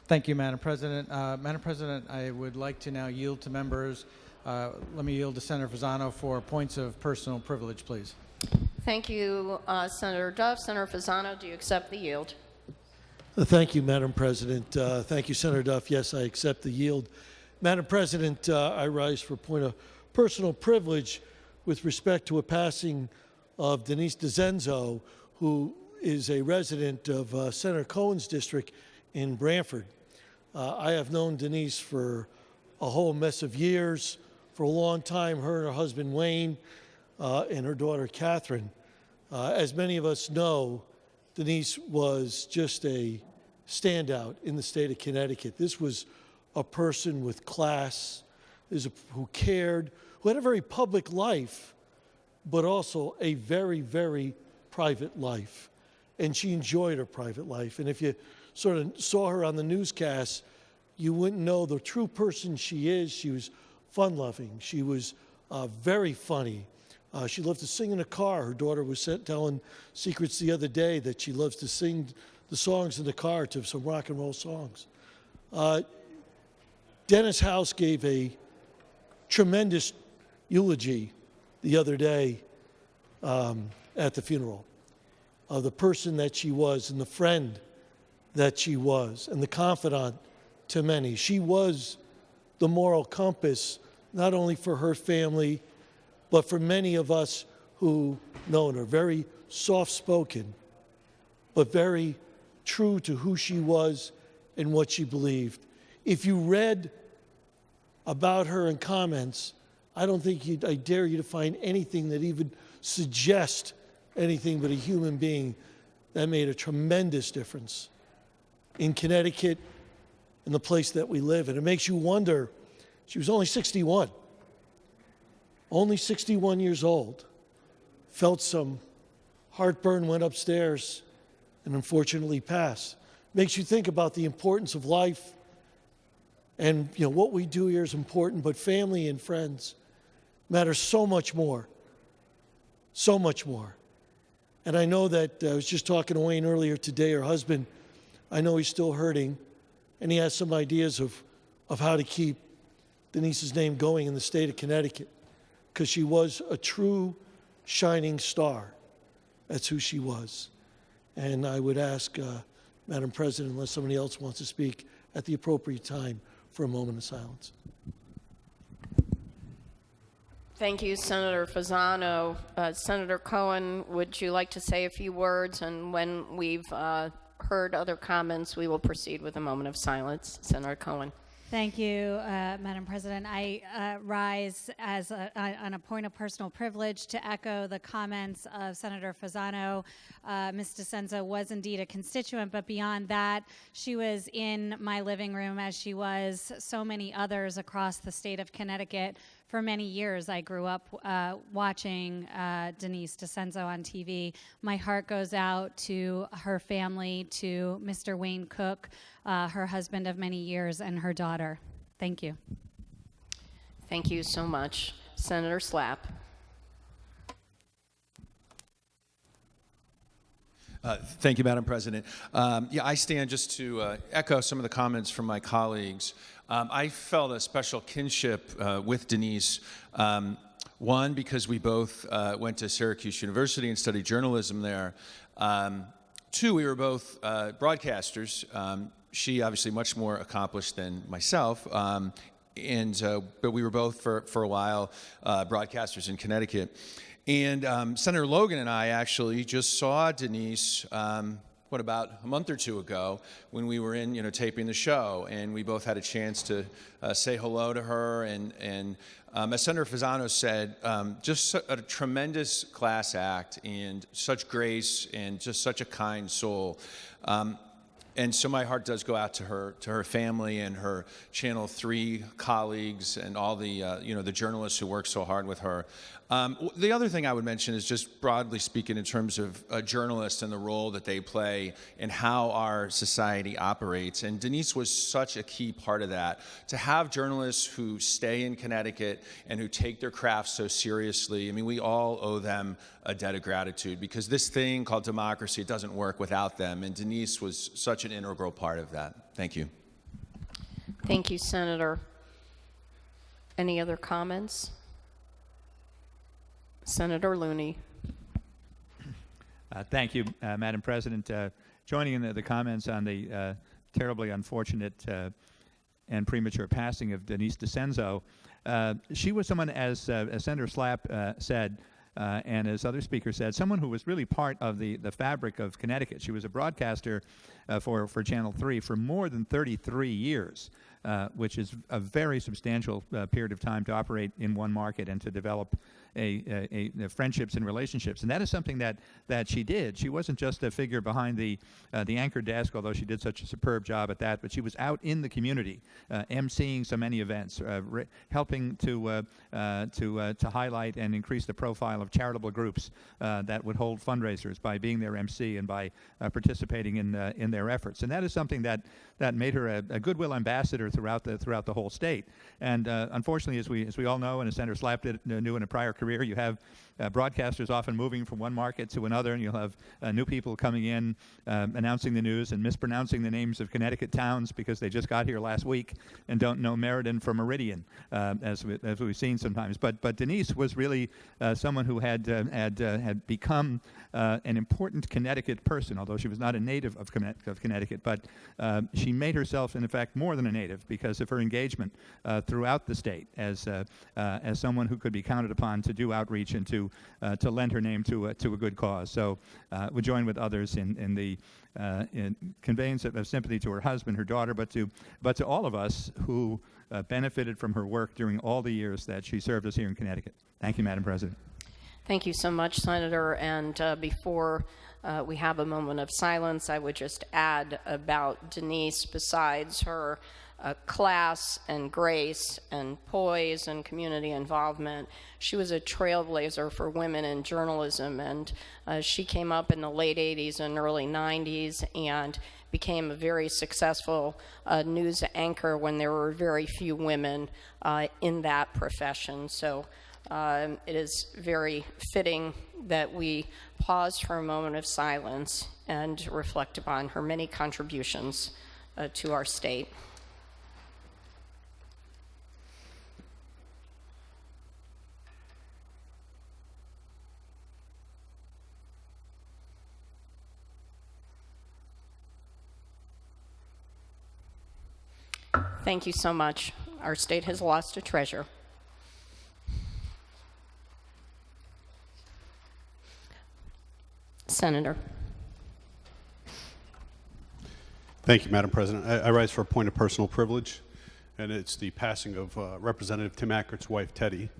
Thank you, Madam President. Madam President, I would like to now yield to members. Let me yield to Senator Fasano for points of personal privilege, please. Thank you, Senator Duff. Senator Fasano, do you accept the yield? Thank you, Madam President. Thank you, Senator Duff. Yes, I accept the yield. Madam President, I rise for a point of personal privilege with respect to a passing of Denise D'Ascenzo, who is a resident of Senator Cohen's district in Branford. I have known Denise for a whole mess of years. For a long time, her and her husband Wayne and her daughter Catherine. As many of us know, Denise was just a standout in the state of Connecticut. This was a person with class, who cared, who had a very public life, but also a very, very private life. And she enjoyed her private life. And if you sort of saw her on the newscast, you wouldn't know the true person she is. She was fun-loving. She was very funny. She loved to sing in a car. Her daughter was telling secrets the other day that she loves to sing the songs in the car to some rock and roll songs. Dennis House gave a tremendous eulogy the other day at the funeral of the person that she was and the friend that she was and the confidant to many. She was the moral compass, not only for her family, but for many of us who known her. Very soft-spoken, but very true to who she was and what she believed. If you read about her in comments, I don't think I dare you to find anything that even suggests anything but a human being that made a tremendous difference in Connecticut and the place that we live in. It makes you wonder, she was only 61. Only 61 years old. Felt some heartburn, went upstairs, and unfortunately passed. Makes you think about the importance of life. And what we do here is important, but family and friends matter so much more. So much more. And I know that I was just talking to Wayne earlier today, her husband. I know he's still hurting, and he has some ideas of how to keep Denise's name going in the state of Connecticut, because she was a true shining star. That's who she was. And I would ask, Madam President, unless somebody else wants to speak at the appropriate time, for a moment of silence. Thank you, Senator Fasano. Senator Cohen, would you like to say a few words? And when we've heard other comments, we will proceed with a moment of silence. Senator Cohen. Thank you, Madam President. I rise on a point of personal privilege to echo the comments of Senator Fasano. Ms. D'Ascenzo was indeed a constituent, but beyond that, she was in my living room, as she was so many others across the state of Connecticut. For many years, I grew up watching Denise D'Ascenzo on TV. My heart goes out to her family, to Mr. Wayne Cook, her husband of many years, and her daughter. Thank you. Thank you so much. Senator Slapp. Thank you, Madam President. I stand just to echo some of the comments from my colleagues. I felt a special kinship with Denise. One, because we both went to Syracuse University and studied journalism there. Two, we were both broadcasters. She obviously much more accomplished than myself, but we were both for a while broadcasters in Connecticut. And Senator Logan and I actually just saw Denise, about a month or two ago, when we were in, taping the show, and we both had a chance to say hello to her. And as Senator Fasano said, just a tremendous class act, and such grace, and just such a kind soul. And so my heart does go out to her family and her Channel 3 colleagues and all the the journalists who work so hard with her. The other thing I would mention is just broadly speaking in terms of journalists and the role that they play in how our society operates. And Denise was such a key part of that. To have journalists who stay in Connecticut and who take their craft so seriously, I mean, we all owe them a debt of gratitude, because this thing called democracy doesn't work without them. And Denise was such an integral part of that. Thank you. Thank you, Senator. Any other comments? Senator Looney. Thank you, Madam President. Joining in the comments on the terribly unfortunate and premature passing of Denise D'Ascenzo, she was someone, as Senator Slapp said, and as other speakers said, someone who was really part of the fabric of Connecticut. She was a broadcaster for Channel 3 for more than 33 years, which is a very substantial period of time to operate in one market and to develop friendships and relationships. And that is something that she did. She wasn't just a figure behind the anchor desk, although she did such a superb job at that, but she was out in the community, emceeing so many events, helping to highlight and increase the profile of charitable groups that would hold fundraisers by being their MC and by participating in their efforts. And that is something that made her a goodwill ambassador throughout the whole state. And unfortunately, as we all know, and as Senator Slapp knew in a prior career, you have broadcasters often moving from one market to another, and you'll have new people coming in, announcing the news and mispronouncing the names of Connecticut towns because they just got here last week and don't know Meriden from Meridian, as we've seen sometimes. But Denise was really someone who had become an important Connecticut person, although she was not a native of Connecticut. But she made herself, in effect, more than a native because of her engagement throughout the state as someone who could be counted upon to do outreach and to lend her name to a good cause. So we join with others in the conveyance of sympathy to her husband, her daughter, but to all of us who benefited from her work during all the years that she served us here in Connecticut. Thank you, Madam President. Thank you so much, Senator. And before we have a moment of silence, I would just add about Denise, besides her class and grace and poise and community involvement, she was a trailblazer for women in journalism. And she came up in the late 80s and early 90s and became a very successful news anchor when there were very few women in that profession. So it is very fitting that we pause for a moment of silence and reflect upon her many contributions to our state. Thank you so much. Our state has lost a treasure. Senator. Thank you, Madam President. I rise for a point of personal privilege, and it's the passing of Representative Tim Ackert's wife, Teddy.